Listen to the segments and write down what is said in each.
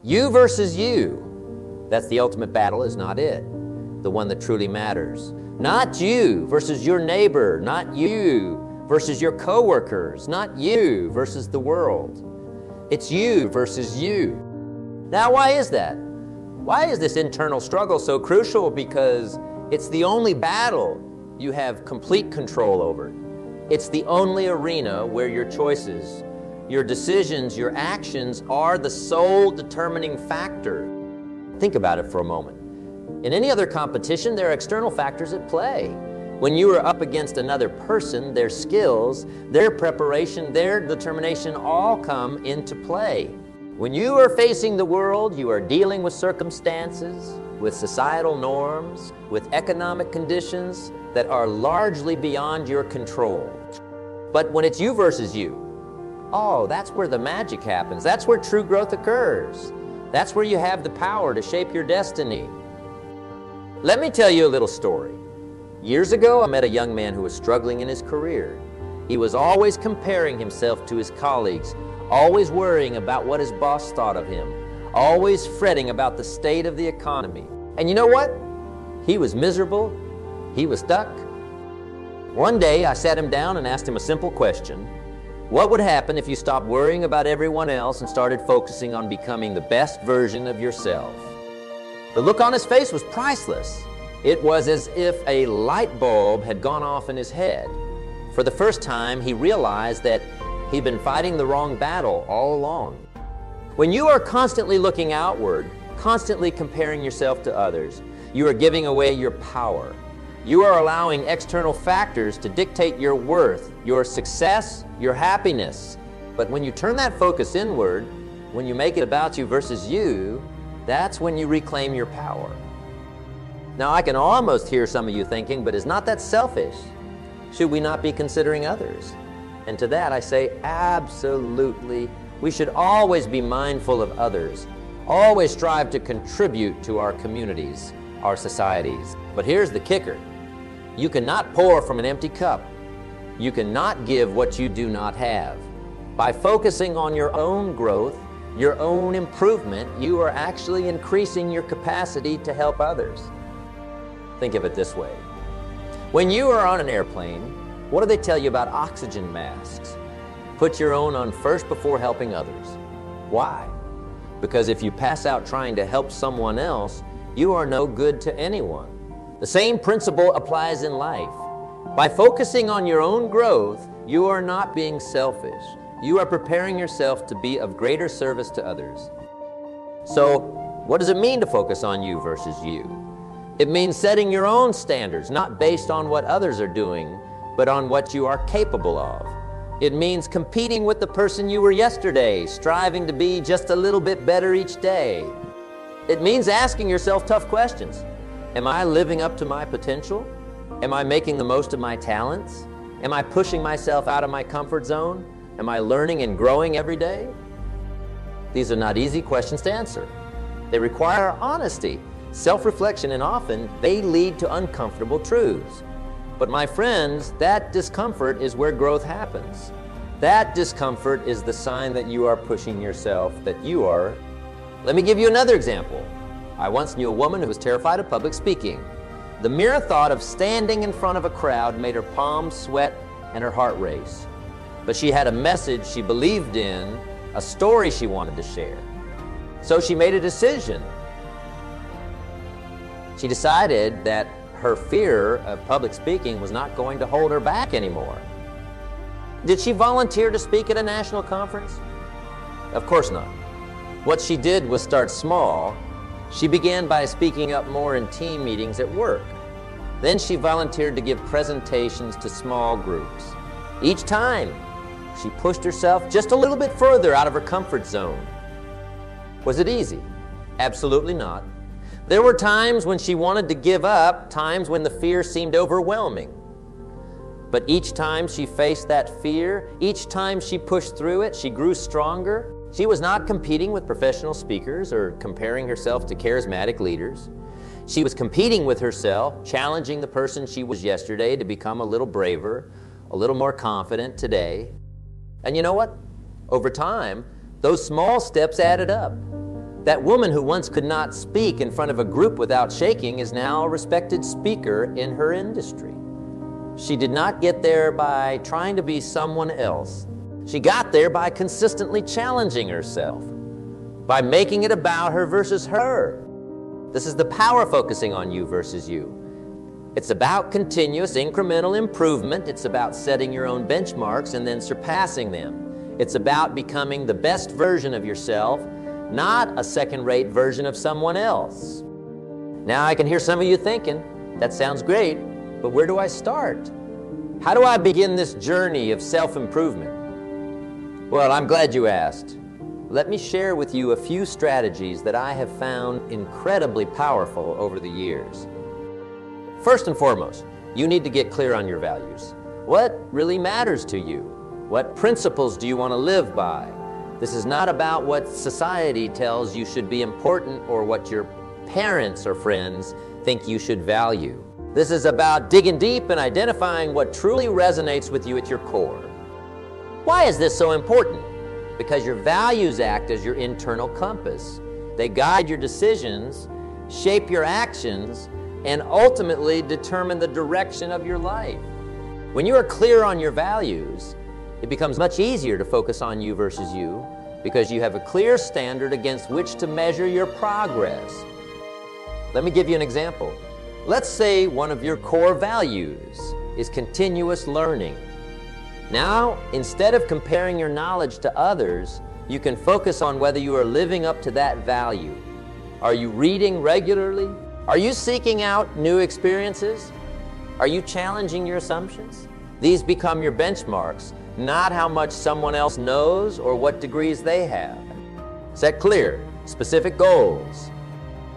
You versus you. That's the ultimate battle, is not it. The one that truly matters. Not you versus your neighbor. Not you versus your coworkers. Not you versus the world. It's you versus you. Now, why is that? Why is this internal struggle so crucial? Because it's the only battle you have complete control over. It's the only arena where your choices, your decisions, your actions are the sole determining factor. Think about it for a moment. In any other competition, there are external factors at play. When you are up against another person, their skills, their preparation, their determination all come into play. When you are facing the world, you are dealing with circumstances, with societal norms, with economic conditions that are largely beyond your control. But when it's you versus you, oh, that's where the magic happens. That's where true growth occurs. That's where you have the power to shape your destiny. Let me tell you a little story. Years ago, I met a young man who was struggling in his career. He was always comparing himself to his colleagues, always worrying about what his boss thought of him, always fretting about the state of the economy. And you know what? He was miserable. He was stuck. One day, I sat him down and asked him a simple question. What would happen if you stopped worrying about everyone else and started focusing on becoming the best version of yourself? The look on his face was priceless. It was as if a light bulb had gone off in his head. For the first time, he realized that he'd been fighting the wrong battle all along. When you are constantly looking outward, constantly comparing yourself to others, you are giving away your power. You are allowing external factors to dictate your worth, your success, your happiness. But when you turn that focus inward, when you make it about you versus you, that's when you reclaim your power. Now, I can almost hear some of you thinking, but is not that selfish? Should we not be considering others? And to that I say, absolutely. We should always be mindful of others, always strive to contribute to our communities, our societies. But here's the kicker. You cannot pour from an empty cup. You cannot give what you do not have. By focusing on your own growth, your own improvement, you are actually increasing your capacity to help others. Think of it this way. When you are on an airplane, what do they tell you about oxygen masks? Put your own on first before helping others. Why? Because if you pass out trying to help someone else, you are no good to anyone. The same principle applies in life. By focusing on your own growth, you are not being selfish. You are preparing yourself to be of greater service to others. So, what does it mean to focus on you versus you? It means setting your own standards, not based on what others are doing, but on what you are capable of. It means competing with the person you were yesterday, striving to be just a little bit better each day. It means asking yourself tough questions. Am I living up to my potential? Am I making the most of my talents? Am I pushing myself out of my comfort zone? Am I learning and growing every day? These are not easy questions to answer. They require honesty, self-reflection, and often they lead to uncomfortable truths. But my friends, that discomfort is where growth happens. That discomfort is the sign that you are pushing yourself, that you are. Let me give you another example. I once knew a woman who was terrified of public speaking. The mere thought of standing in front of a crowd made her palms sweat and her heart race. But she had a message she believed in, a story she wanted to share. So she made a decision. She decided that her fear of public speaking was not going to hold her back anymore. Did she volunteer to speak at a national conference? Of course not. What she did was start small. She began by speaking up more in team meetings at work. Then she volunteered to give presentations to small groups. Each time, she pushed herself just a little bit further out of her comfort zone. Was it easy? Absolutely not. There were times when she wanted to give up, times when the fear seemed overwhelming. But each time she faced that fear, each time she pushed through it, she grew stronger. She was not competing with professional speakers or comparing herself to charismatic leaders. She was competing with herself, challenging the person she was yesterday to become a little braver, a little more confident today. And you know what? Over time, those small steps added up. That woman who once could not speak in front of a group without shaking is now a respected speaker in her industry. She did not get there by trying to be someone else. She got there by consistently challenging herself, by making it about her versus her. This is the power focusing on you versus you. It's about continuous incremental improvement. It's about setting your own benchmarks and then surpassing them. It's about becoming the best version of yourself, not a second-rate version of someone else. Now I can hear some of you thinking, that sounds great, but where do I start? How do I begin this journey of self-improvement? Well, I'm glad you asked. Let me share with you a few strategies that I have found incredibly powerful over the years. First and foremost, you need to get clear on your values. What really matters to you? What principles do you want to live by? This is not about what society tells you should be important or what your parents or friends think you should value. This is about digging deep and identifying what truly resonates with you at your core. Why is this so important? Because your values act as your internal compass. They guide your decisions, shape your actions, and ultimately determine the direction of your life. When you are clear on your values, it becomes much easier to focus on you versus you because you have a clear standard against which to measure your progress. Let me give you an example. Let's say one of your core values is continuous learning. Now, instead of comparing your knowledge to others, you can focus on whether you are living up to that value. Are you reading regularly? Are you seeking out new experiences? Are you challenging your assumptions? These become your benchmarks, not how much someone else knows or what degrees they have. Set clear, specific goals.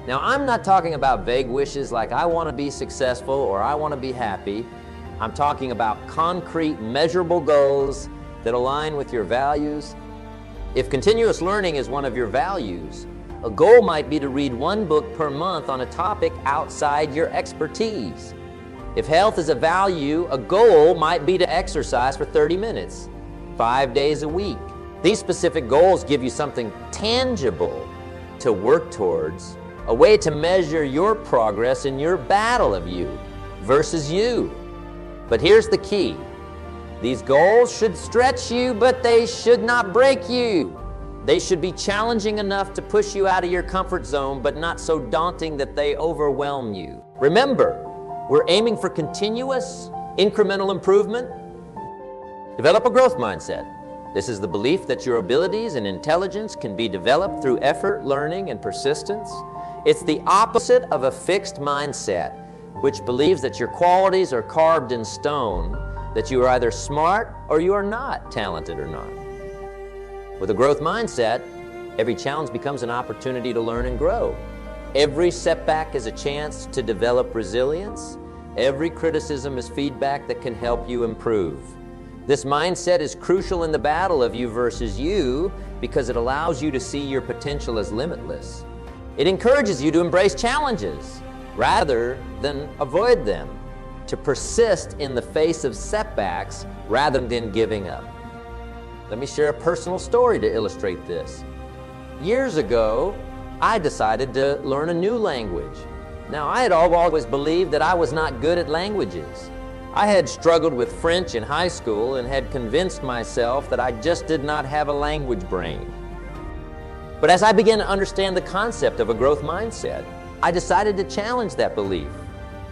Now, I'm not talking about vague wishes like I want to be successful or I want to be happy. I'm talking about concrete, measurable goals that align with your values. If continuous learning is one of your values, a goal might be to read one book per month on a topic outside your expertise. If health is a value, a goal might be to exercise for 30 minutes, 5 days a week. These specific goals give you something tangible to work towards, a way to measure your progress in your battle of you versus you. But here's the key. These goals should stretch you, but they should not break you. They should be challenging enough to push you out of your comfort zone, but not so daunting that they overwhelm you. Remember, we're aiming for continuous, incremental improvement. Develop a growth mindset. This is the belief that your abilities and intelligence can be developed through effort, learning, and persistence. It's the opposite of a fixed mindset, which believes that your qualities are carved in stone, that you are either smart or you are not talented or not. With a growth mindset, every challenge becomes an opportunity to learn and grow. Every setback is a chance to develop resilience. Every criticism is feedback that can help you improve. This mindset is crucial in the battle of you versus you because it allows you to see your potential as limitless. It encourages you to embrace challenges rather than avoid them, to persist in the face of setbacks rather than giving up. Let me share a personal story to illustrate this. Years ago, I decided to learn a new language. Now, I had always believed that I was not good at languages. I had struggled with French in high school and had convinced myself that I just did not have a language brain. But as I began to understand the concept of a growth mindset, I decided to challenge that belief.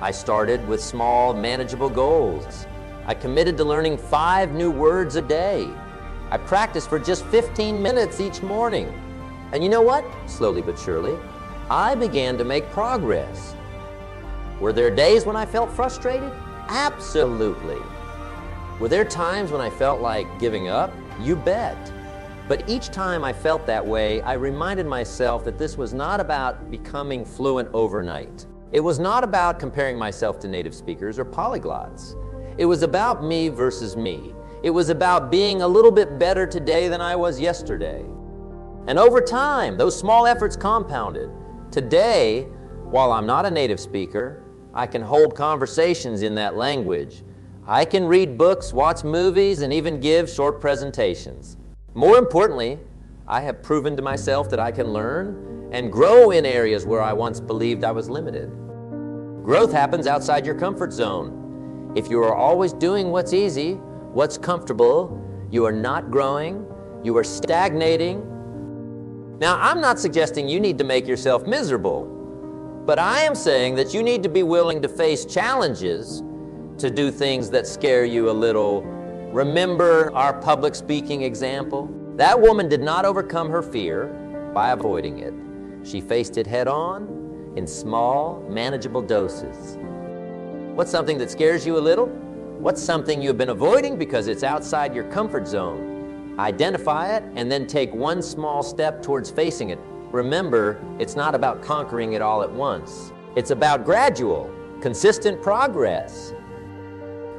I started with small, manageable goals. I committed to learning 5 new words a day. I practiced for just 15 minutes each morning. And you know what? Slowly but surely, I began to make progress. Were there days when I felt frustrated? Absolutely. Were there times when I felt like giving up? You bet. But each time I felt that way, I reminded myself that this was not about becoming fluent overnight. It was not about comparing myself to native speakers or polyglots. It was about me versus me. It was about being a little bit better today than I was yesterday. And over time, those small efforts compounded. Today, while I'm not a native speaker, I can hold conversations in that language. I can read books, watch movies, and even give short presentations. More importantly, I have proven to myself that I can learn and grow in areas where I once believed I was limited. Growth happens outside your comfort zone. If you are always doing what's easy, what's comfortable, you are not growing, you are stagnating. Now, I'm not suggesting you need to make yourself miserable, but I am saying that you need to be willing to face challenges, to do things that scare you a little. Remember our public speaking example? That woman did not overcome her fear by avoiding it. She faced it head on in small, manageable doses. What's something that scares you a little? What's something you've been avoiding because it's outside your comfort zone? Identify it and then take one small step towards facing it. Remember, it's not about conquering it all at once. It's about gradual, consistent progress.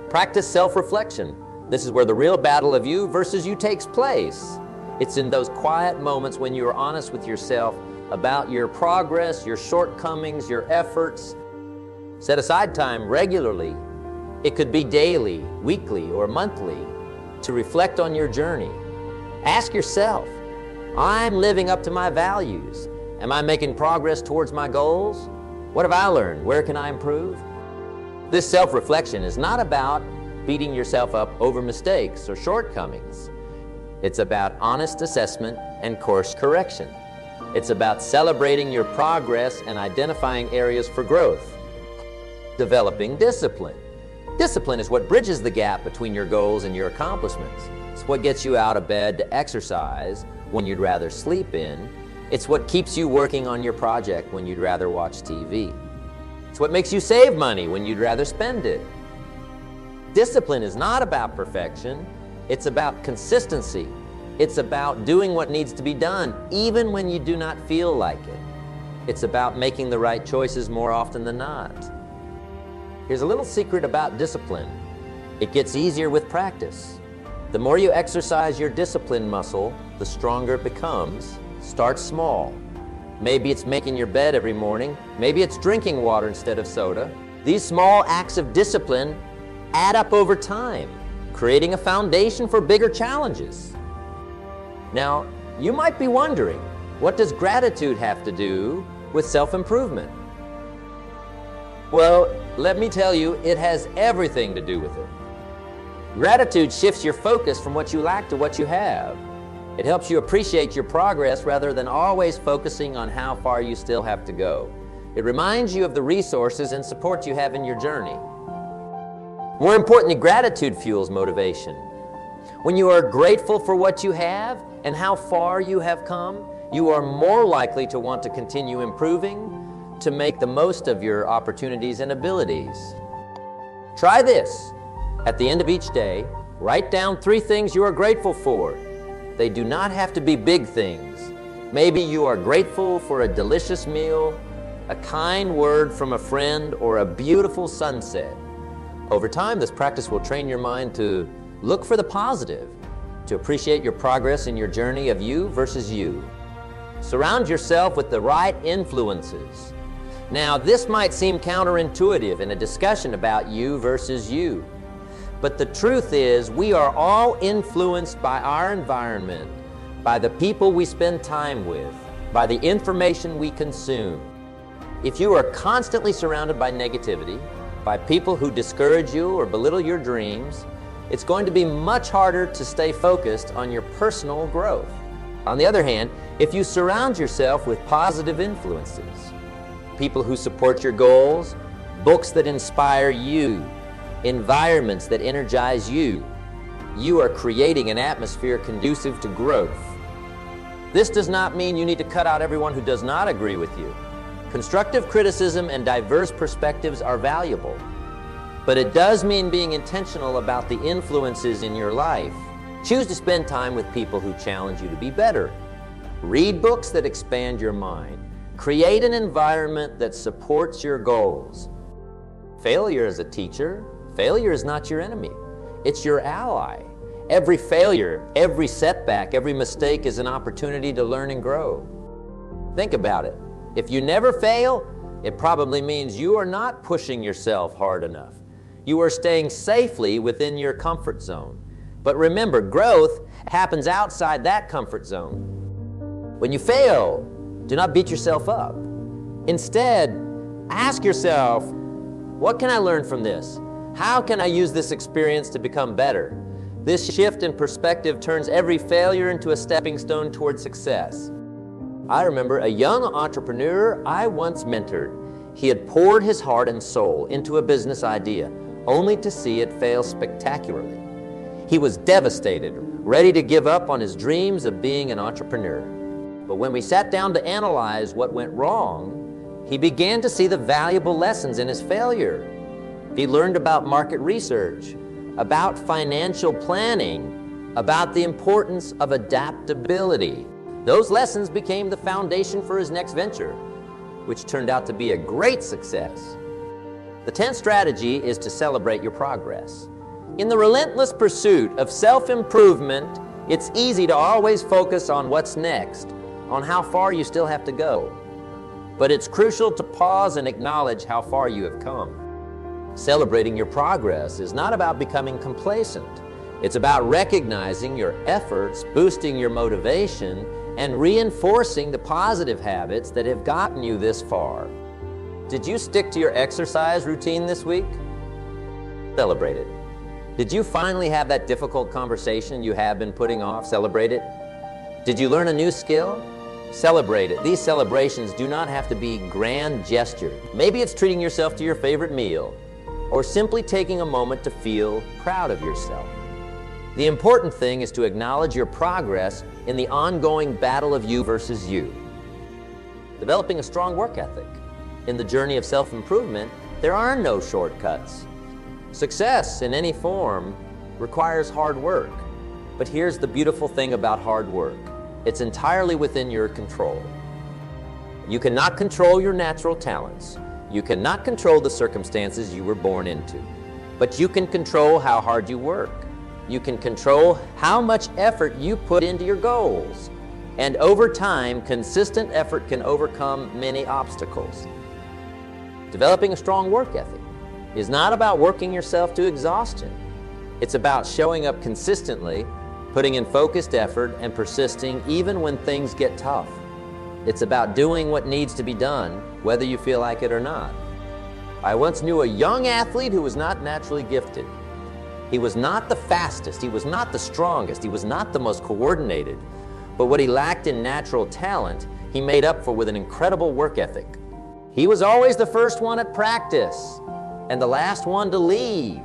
Practice self-reflection. This is where the real battle of you versus you takes place. It's in those quiet moments when you are honest with yourself about your progress, your shortcomings, your efforts. Set aside time regularly. It could be daily, weekly, or monthly to reflect on your journey. Ask yourself, I'm living up to my values. Am I making progress towards my goals? What have I learned? Where can I improve? This self-reflection is not about beating yourself up over mistakes or shortcomings. It's about honest assessment and course correction. It's about celebrating your progress and identifying areas for growth. Developing discipline. Discipline is what bridges the gap between your goals and your accomplishments. It's what gets you out of bed to exercise when you'd rather sleep in. It's what keeps you working on your project when you'd rather watch TV. It's what makes you save money when you'd rather spend it. Discipline is not about perfection. It's about consistency. It's about doing what needs to be done, even when you do not feel like it. It's about making the right choices more often than not. Here's a little secret about discipline. It gets easier with practice. The more you exercise your discipline muscle, the stronger it becomes. Start small. Maybe it's making your bed every morning. Maybe it's drinking water instead of soda. These small acts of discipline add up over time, creating a foundation for bigger challenges. Now, you might be wondering, what does gratitude have to do with self-improvement? Well, let me tell you, it has everything to do with it. Gratitude shifts your focus from what you lack to what you have. It helps you appreciate your progress rather than always focusing on how far you still have to go. It reminds you of the resources and support you have in your journey. More importantly, gratitude fuels motivation. When you are grateful for what you have and how far you have come, you are more likely to want to continue improving, to make the most of your opportunities and abilities. Try this. At the end of each day, write down 3 things you are grateful for. They do not have to be big things. Maybe you are grateful for a delicious meal, a kind word from a friend, or a beautiful sunset. Over time, this practice will train your mind to look for the positive, to appreciate your progress in your journey of you versus you. Surround yourself with the right influences. Now, this might seem counterintuitive in a discussion about you versus you. But the truth is, we are all influenced by our environment, by the people we spend time with, by the information we consume. If you are constantly surrounded by negativity, by people who discourage you or belittle your dreams, it's going to be much harder to stay focused on your personal growth. On the other hand, if you surround yourself with positive influences, people who support your goals, books that inspire you, environments that energize you, you are creating an atmosphere conducive to growth. This does not mean you need to cut out everyone who does not agree with you. Constructive criticism and diverse perspectives are valuable, but it does mean being intentional about the influences in your life. Choose to spend time with people who challenge you to be better. Read books that expand your mind. Create an environment that supports your goals. Failure is a teacher. Failure is not your enemy. It's your ally. Every failure, every setback, every mistake is an opportunity to learn and grow. Think about it. If you never fail, it probably means you are not pushing yourself hard enough. You are staying safely within your comfort zone. But remember, growth happens outside that comfort zone. When you fail, Do not beat yourself up. Instead, ask yourself, what can I learn from this? How can I use this experience to become better? This shift in perspective turns every failure into a stepping stone toward success. I remember a young entrepreneur I once mentored. He had poured his heart and soul into a business idea, only to see it fail spectacularly. He was devastated, ready to give up on his dreams of being an entrepreneur. But when we sat down to analyze what went wrong, he began to see the valuable lessons in his failure. He learned about market research, about financial planning, about the importance of adaptability. Those lessons became the foundation for his next venture, which turned out to be a great success. The 10th strategy is to celebrate your progress. In the relentless pursuit of self-improvement, it's easy to always focus on what's next, on how far you still have to go. But it's crucial to pause and acknowledge how far you have come. Celebrating your progress is not about becoming complacent. It's about recognizing your efforts, boosting your motivation, and reinforcing the positive habits that have gotten you this far. Did you stick to your exercise routine this week? Celebrate it. Did you finally have that difficult conversation you have been putting off? Celebrate it. Did you learn a new skill? Celebrate it. These celebrations do not have to be grand gestures. Maybe it's treating yourself to your favorite meal, or simply taking a moment to feel proud of yourself. The important thing is to acknowledge your progress in the ongoing battle of you versus you. Developing a strong work ethic. In the journey of self-improvement, there are no shortcuts. Success in any form requires hard work. But here's the beautiful thing about hard work. It's entirely within your control. You cannot control your natural talents. You cannot control the circumstances you were born into. But you can control how hard you work. You can control how much effort you put into your goals. And over time, consistent effort can overcome many obstacles. Developing a strong work ethic is not about working yourself to exhaustion. It's about showing up consistently, putting in focused effort, and persisting even when things get tough. It's about doing what needs to be done, whether you feel like it or not. I once knew a young athlete who was not naturally gifted. He was not the fastest, he was not the strongest, he was not the most coordinated. But what he lacked in natural talent, he made up for with an incredible work ethic. He was always the first one at practice and the last one to leave.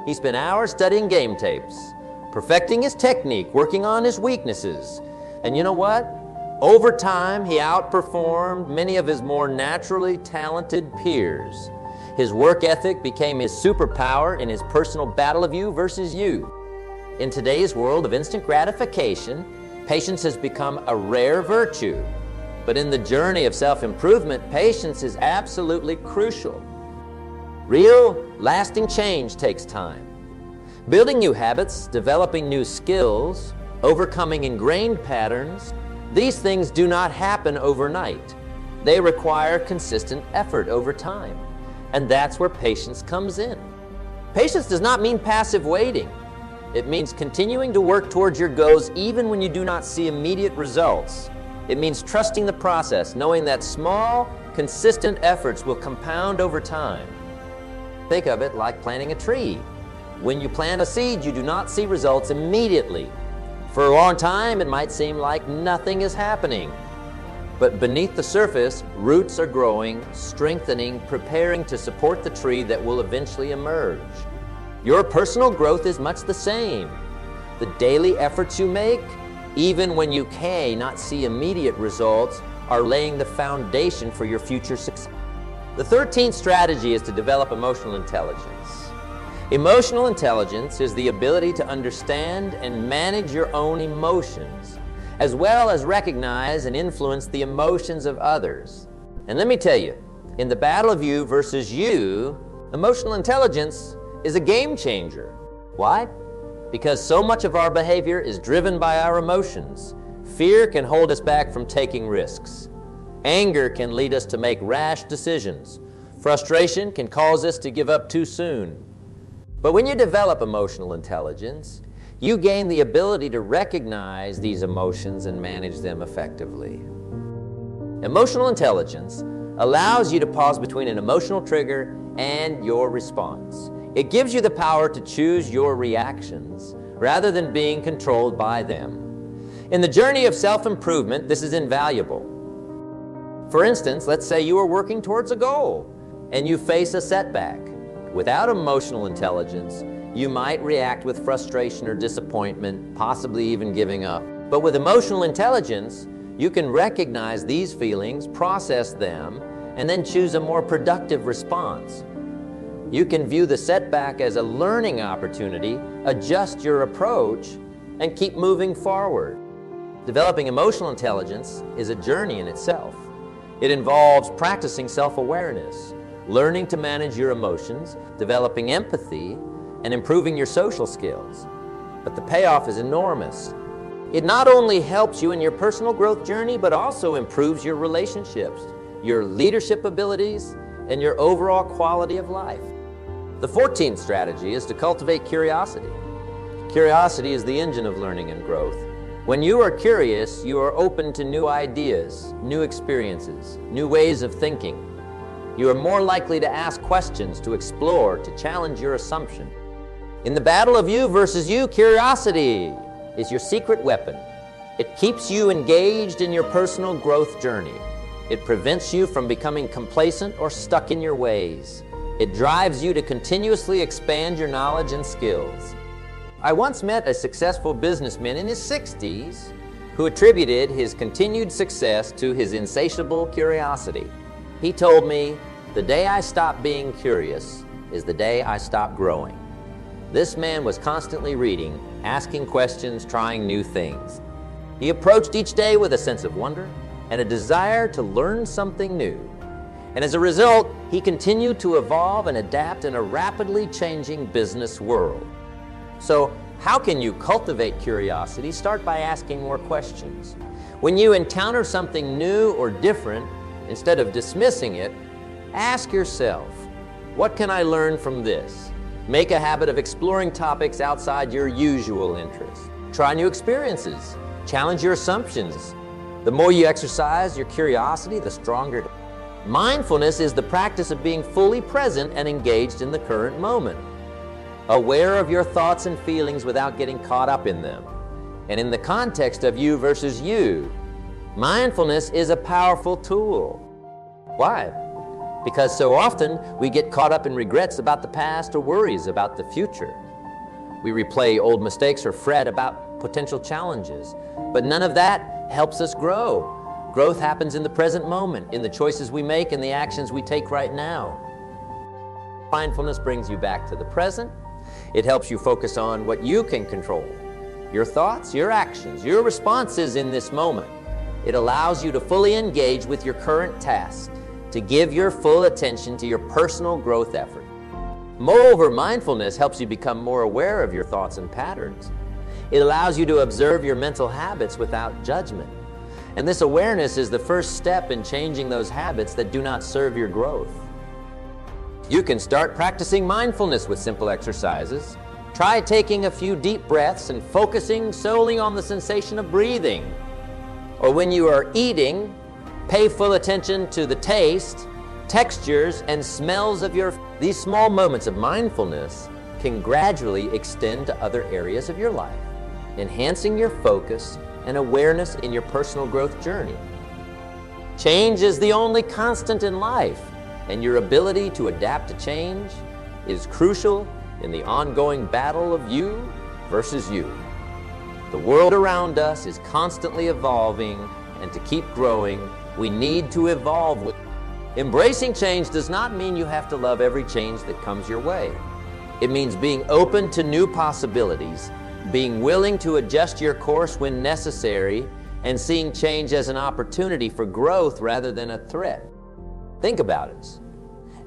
He spent hours studying game tapes, perfecting his technique, working on his weaknesses. And you know what? Over time, he outperformed many of his more naturally talented peers. His work ethic became his superpower in his personal battle of you versus you. In today's world of instant gratification, patience has become a rare virtue. But in the journey of self-improvement, patience is absolutely crucial. Real, lasting change takes time. Building new habits, developing new skills, overcoming ingrained patterns, these things do not happen overnight. They require consistent effort over time. And that's where patience comes in. Patience does not mean passive waiting. It means continuing to work towards your goals even when you do not see immediate results. It means trusting the process, knowing that small, consistent efforts will compound over time. Think of it like planting a tree. When you plant a seed, you do not see results immediately. For a long time, it might seem like nothing is happening. But beneath the surface, roots are growing, strengthening, preparing to support the tree that will eventually emerge. Your personal growth is much the same. The daily efforts you make, even when you cannot see immediate results, are laying the foundation for your future success. The 13th strategy is to develop emotional intelligence. Emotional intelligence is the ability to understand and manage your own emotions, as well as recognize and influence the emotions of others. And let me tell you, in the battle of you versus you, emotional intelligence is a game changer. Why? Because so much of our behavior is driven by our emotions. Fear can hold us back from taking risks. Anger can lead us to make rash decisions. Frustration can cause us to give up too soon. But when you develop emotional intelligence, you gain the ability to recognize these emotions and manage them effectively. Emotional intelligence allows you to pause between an emotional trigger and your response. It gives you the power to choose your reactions rather than being controlled by them. In the journey of self-improvement, this is invaluable. For instance, let's say you are working towards a goal and you face a setback. Without emotional intelligence, you might react with frustration or disappointment, possibly even giving up. But with emotional intelligence, you can recognize these feelings, process them, and then choose a more productive response. You can view the setback as a learning opportunity, adjust your approach, and keep moving forward. Developing emotional intelligence is a journey in itself. It involves practicing self-awareness, learning to manage your emotions, developing empathy, and improving your social skills. But the payoff is enormous. It not only helps you in your personal growth journey, but also improves your relationships, your leadership abilities, and your overall quality of life. The 14th strategy is to cultivate curiosity. Curiosity is the engine of learning and growth. When you are curious, you are open to new ideas, new experiences, new ways of thinking. You are more likely to ask questions, to explore, to challenge your assumption. In the battle of you versus you, curiosity is your secret weapon. It keeps you engaged in your personal growth journey. It prevents you from becoming complacent or stuck in your ways. It drives you to continuously expand your knowledge and skills. I once met a successful businessman in his 60s who attributed his continued success to his insatiable curiosity. He told me, "The day I stop being curious is the day I stop growing." This man was constantly reading, asking questions, trying new things. He approached each day with a sense of wonder and a desire to learn something new. And as a result, he continued to evolve and adapt in a rapidly changing business world. So, how can you cultivate curiosity? Start by asking more questions. When you encounter something new or different, instead of dismissing it, ask yourself, what can I learn from this? Make a habit of exploring topics outside your usual interests. Try new experiences. Challenge your assumptions. The more you exercise your curiosity, the stronger. Mindfulness is the practice of being fully present and engaged in the current moment, aware of your thoughts and feelings without getting caught up in them. And in the context of you versus you, mindfulness is a powerful tool. Why? Because so often we get caught up in regrets about the past or worries about the future. We replay old mistakes or fret about potential challenges, but none of that helps us grow. Growth happens in the present moment, in the choices we make and the actions we take right now. Mindfulness brings you back to the present. It helps you focus on what you can control, your thoughts, your actions, your responses in this moment. It allows you to fully engage with your current tasks, to give your full attention to your personal growth effort. Moreover, mindfulness helps you become more aware of your thoughts and patterns. It allows you to observe your mental habits without judgment. And this awareness is the first step in changing those habits that do not serve your growth. You can start practicing mindfulness with simple exercises. Try taking a few deep breaths and focusing solely on the sensation of breathing. Or when you are eating, pay full attention to the taste, textures, and smells of your food. These small moments of mindfulness can gradually extend to other areas of your life, enhancing your focus and awareness in your personal growth journey. Change is the only constant in life, and your ability to adapt to change is crucial in the ongoing battle of you versus you. The world around us is constantly evolving, and to keep growing, we need to evolve with. Embracing change does not mean you have to love every change that comes your way. It means being open to new possibilities, being willing to adjust your course when necessary, and seeing change as an opportunity for growth rather than a threat. Think about it.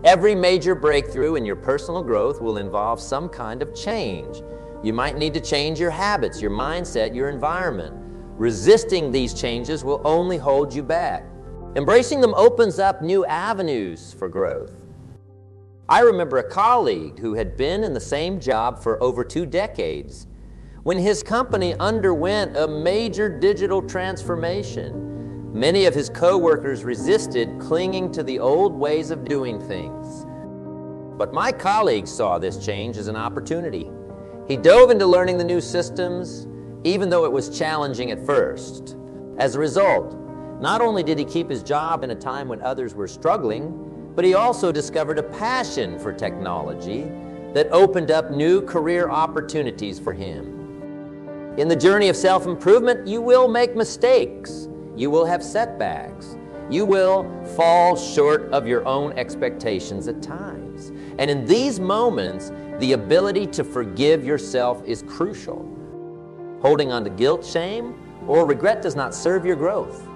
Every major breakthrough in your personal growth will involve some kind of change. You might need to change your habits, your mindset, your environment. Resisting these changes will only hold you back. Embracing them opens up new avenues for growth. I remember a colleague who had been in the same job for over 2 decades. When his company underwent a major digital transformation, Many of his co-workers resisted clinging to the old ways of doing things. But my colleague saw this change as an opportunity. He dove into learning the new systems, even though it was challenging at first. As a result, not only did he keep his job in a time when others were struggling, but he also discovered a passion for technology that opened up new career opportunities for him. In the journey of self-improvement, you will make mistakes. You will have setbacks. You will fall short of your own expectations at times. And in these moments, the ability to forgive yourself is crucial. Holding on to guilt, shame, or regret does not serve your growth.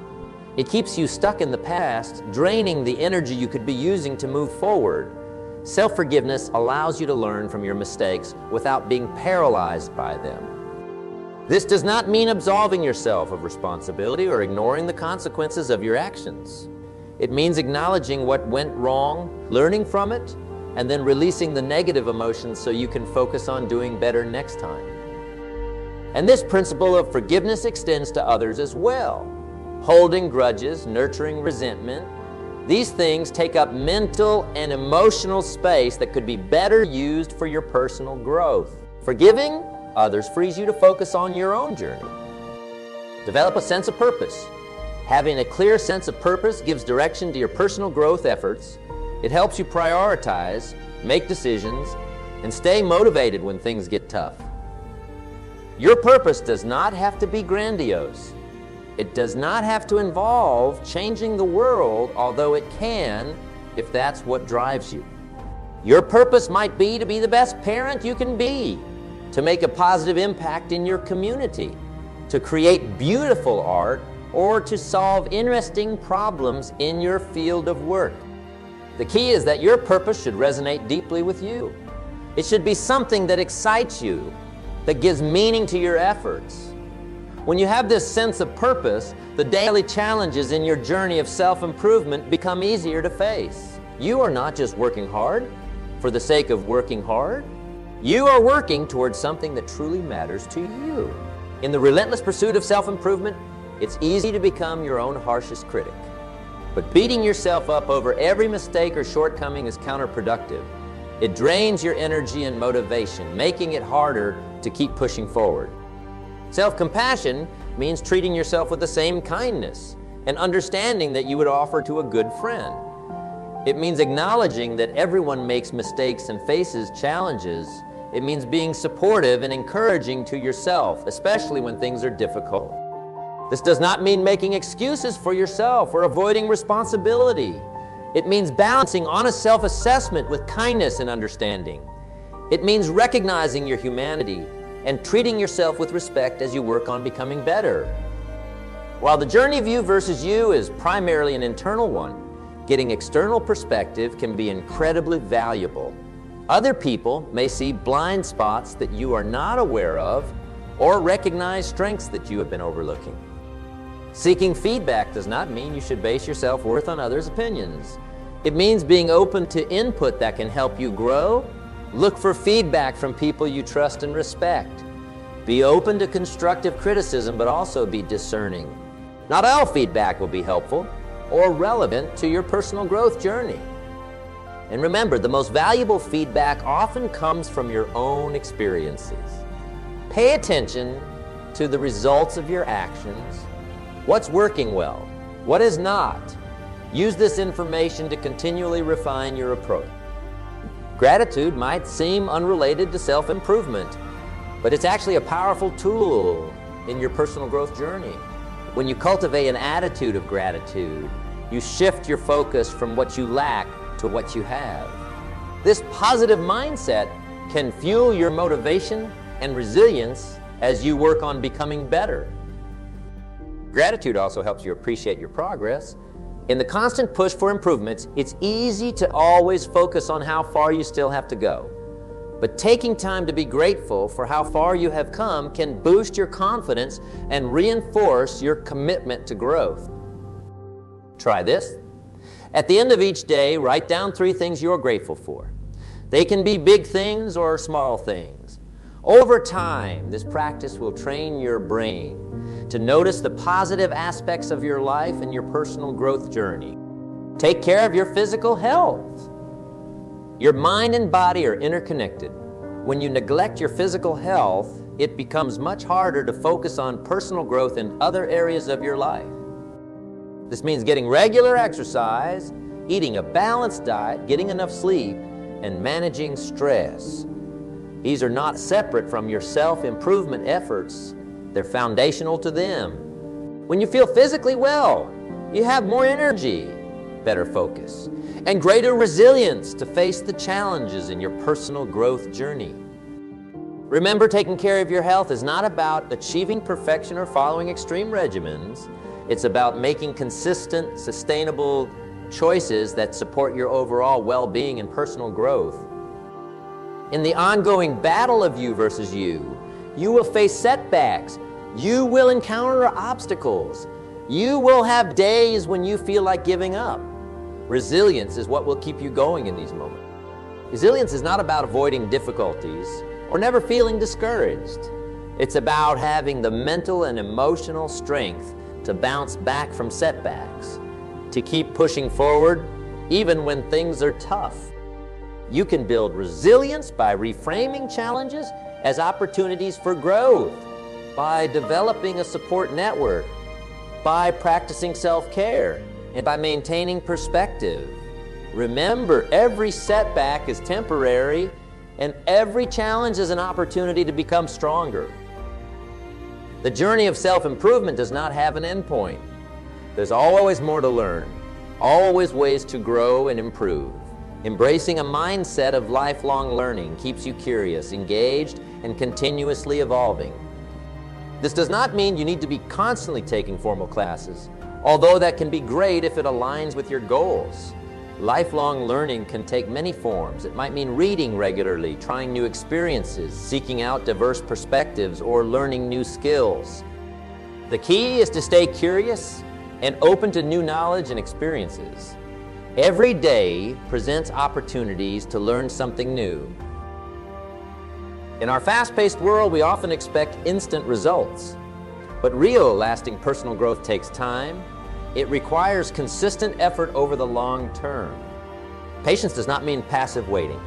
It keeps you stuck in the past, draining the energy you could be using to move forward. Self-forgiveness allows you to learn from your mistakes without being paralyzed by them. This does not mean absolving yourself of responsibility or ignoring the consequences of your actions. It means acknowledging what went wrong, learning from it, and then releasing the negative emotions so you can focus on doing better next time. And this principle of forgiveness extends to others as well. Holding grudges, nurturing resentment, these things take up mental and emotional space that could be better used for your personal growth. Forgiving others frees you to focus on your own journey. Develop a sense of purpose. Having a clear sense of purpose gives direction to your personal growth efforts. It helps you prioritize, make decisions, and stay motivated when things get tough. Your purpose does not have to be grandiose. It does not have to involve changing the world, although it can if that's what drives you. Your purpose might be to be the best parent you can be, to make a positive impact in your community, to create beautiful art, or to solve interesting problems in your field of work. The key is that your purpose should resonate deeply with you. It should be something that excites you, that gives meaning to your efforts. When you have this sense of purpose, the daily challenges in your journey of self-improvement become easier to face. You are not just working hard for the sake of working hard. You are working towards something that truly matters to you. In the relentless pursuit of self-improvement, it's easy to become your own harshest critic. But beating yourself up over every mistake or shortcoming is counterproductive. It drains your energy and motivation, making it harder to keep pushing forward. Self-compassion means treating yourself with the same kindness and understanding that you would offer to a good friend. It means acknowledging that everyone makes mistakes and faces challenges. It means being supportive and encouraging to yourself, especially when things are difficult. This does not mean making excuses for yourself or avoiding responsibility. It means balancing honest self-assessment with kindness and understanding. It means recognizing your humanity and treating yourself with respect as you work on becoming better. While the journey of you versus you is primarily an internal one, getting external perspective can be incredibly valuable. Other people may see blind spots that you are not aware of or recognize strengths that you have been overlooking. Seeking feedback does not mean you should base your self-worth on others' opinions. It means being open to input that can help you grow. Look for feedback from people you trust and respect. Be open to constructive criticism, but also be discerning. Not all feedback will be helpful or relevant to your personal growth journey. And remember, the most valuable feedback often comes from your own experiences. Pay attention to the results of your actions. What's working well? What is not? Use this information to continually refine your approach. Gratitude might seem unrelated to self-improvement, but it's actually a powerful tool in your personal growth journey. When you cultivate an attitude of gratitude, you shift your focus from what you lack to what you have. This positive mindset can fuel your motivation and resilience as you work on becoming better. Gratitude also helps you appreciate your progress. In the constant push for improvements, it's easy to always focus on how far you still have to go. But taking time to be grateful for how far you have come can boost your confidence and reinforce your commitment to growth. Try this. At the end of each day, write down 3 things you're grateful for. They can be big things or small things. Over time, this practice will train your brain to notice the positive aspects of your life and your personal growth journey. Take care of your physical health. Your mind and body are interconnected. When you neglect your physical health, it becomes much harder to focus on personal growth in other areas of your life. This means getting regular exercise, eating a balanced diet, getting enough sleep, and managing stress. These are not separate from your self-improvement efforts. They're foundational to them. When you feel physically well, you have more energy, better focus, and greater resilience to face the challenges in your personal growth journey. Remember, taking care of your health is not about achieving perfection or following extreme regimens. It's about making consistent, sustainable choices that support your overall well-being and personal growth. In the ongoing battle of you versus you will face setbacks. You will encounter obstacles. You will have days when you feel like giving up. Resilience is what will keep you going in these moments. Resilience is not about avoiding difficulties or never feeling discouraged. It's about having the mental and emotional strength to bounce back from setbacks, to keep pushing forward even when things are tough. You can build resilience by reframing challenges as opportunities for growth, by developing a support network, by practicing self-care, and by maintaining perspective. Remember, every setback is temporary, and every challenge is an opportunity to become stronger. The journey of self-improvement does not have an endpoint. There's always more to learn, always ways to grow and improve. Embracing a mindset of lifelong learning keeps you curious, engaged, and continuously evolving. This does not mean you need to be constantly taking formal classes, although that can be great if it aligns with your goals. Lifelong learning can take many forms. It might mean reading regularly, trying new experiences, seeking out diverse perspectives, or learning new skills. The key is to stay curious and open to new knowledge and experiences. Every day presents opportunities to learn something new. In our fast-paced world, we often expect instant results. But real, lasting personal growth takes time. It requires consistent effort over the long term. Patience does not mean passive waiting.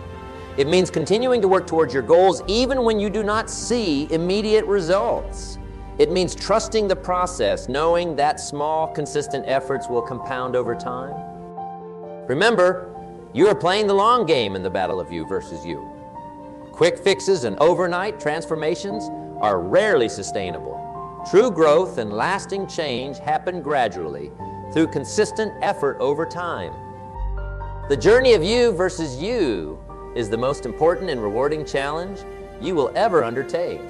It means continuing to work towards your goals even when you do not see immediate results. It means trusting the process, knowing that small, consistent efforts will compound over time. Remember, you are playing the long game in the battle of you versus you. Quick fixes and overnight transformations are rarely sustainable. True growth and lasting change happen gradually through consistent effort over time. The journey of you versus you is the most important and rewarding challenge you will ever undertake.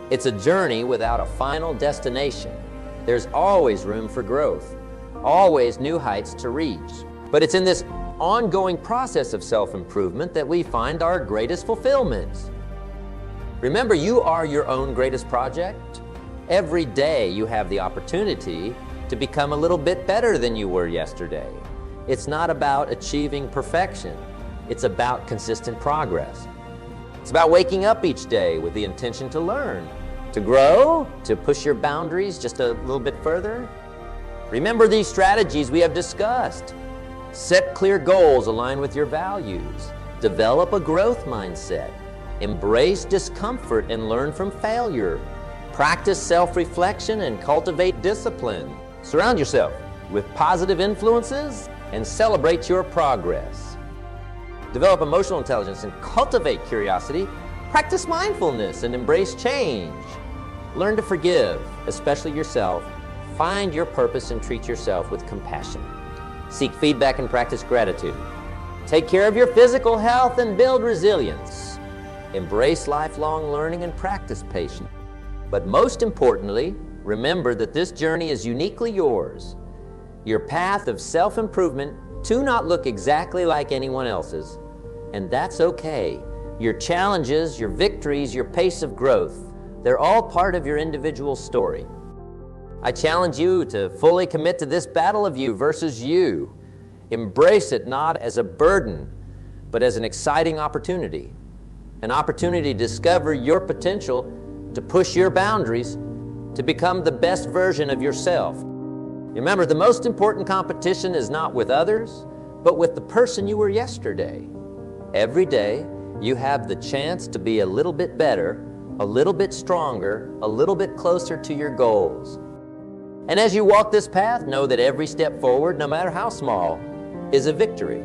It's a journey without a final destination. There's always room for growth, always new heights to reach. But it's in this ongoing process of self-improvement that we find our greatest fulfillment. Remember, you are your own greatest project. Every day you have the opportunity to become a little bit better than you were yesterday. It's not about achieving perfection. It's about consistent progress. It's about waking up each day with the intention to learn, to grow, to push your boundaries just a little bit further. Remember these strategies we have discussed. Set clear goals aligned with your values. Develop a growth mindset. Embrace discomfort and learn from failure. Practice self-reflection and cultivate discipline. Surround yourself with positive influences and celebrate your progress. Develop emotional intelligence and cultivate curiosity. Practice mindfulness and embrace change. Learn to forgive, especially yourself. Find your purpose and treat yourself with compassion. Seek feedback and practice gratitude. Take care of your physical health and build resilience. Embrace lifelong learning and practice patience. But most importantly, remember that this journey is uniquely yours. Your path of self-improvement do not look exactly like anyone else's, and that's okay. Your challenges, your victories, your pace of growth, they're all part of your individual story. I challenge you to fully commit to this battle of you versus you. Embrace it not as a burden, but as an exciting opportunity. An opportunity to discover your potential, to push your boundaries, to become the best version of yourself. Remember, the most important competition is not with others, but with the person you were yesterday. Every day, you have the chance to be a little bit better, a little bit stronger, a little bit closer to your goals. And as you walk this path, know that every step forward, no matter how small, is a victory.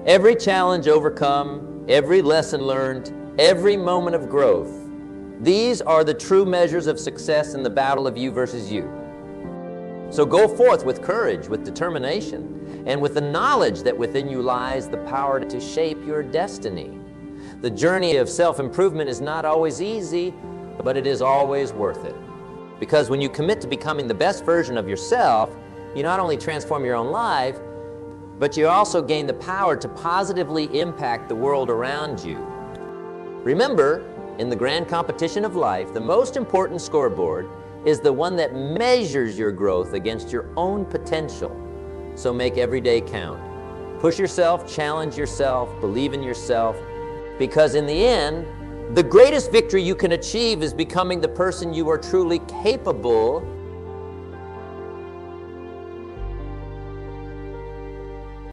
Every challenge overcome, every lesson learned, every moment of growth, these are the true measures of success in the battle of you versus you. So go forth with courage, with determination, and with the knowledge that within you lies the power to shape your destiny. The journey of self-improvement is not always easy, but it is always worth it. Because when you commit to becoming the best version of yourself, you not only transform your own life, but you also gain the power to positively impact the world around you. Remember, in the grand competition of life, the most important scoreboard is the one that measures your growth against your own potential. So make every day count. Push yourself, challenge yourself, believe in yourself, because in the end, the greatest victory you can achieve is becoming the person you are truly capable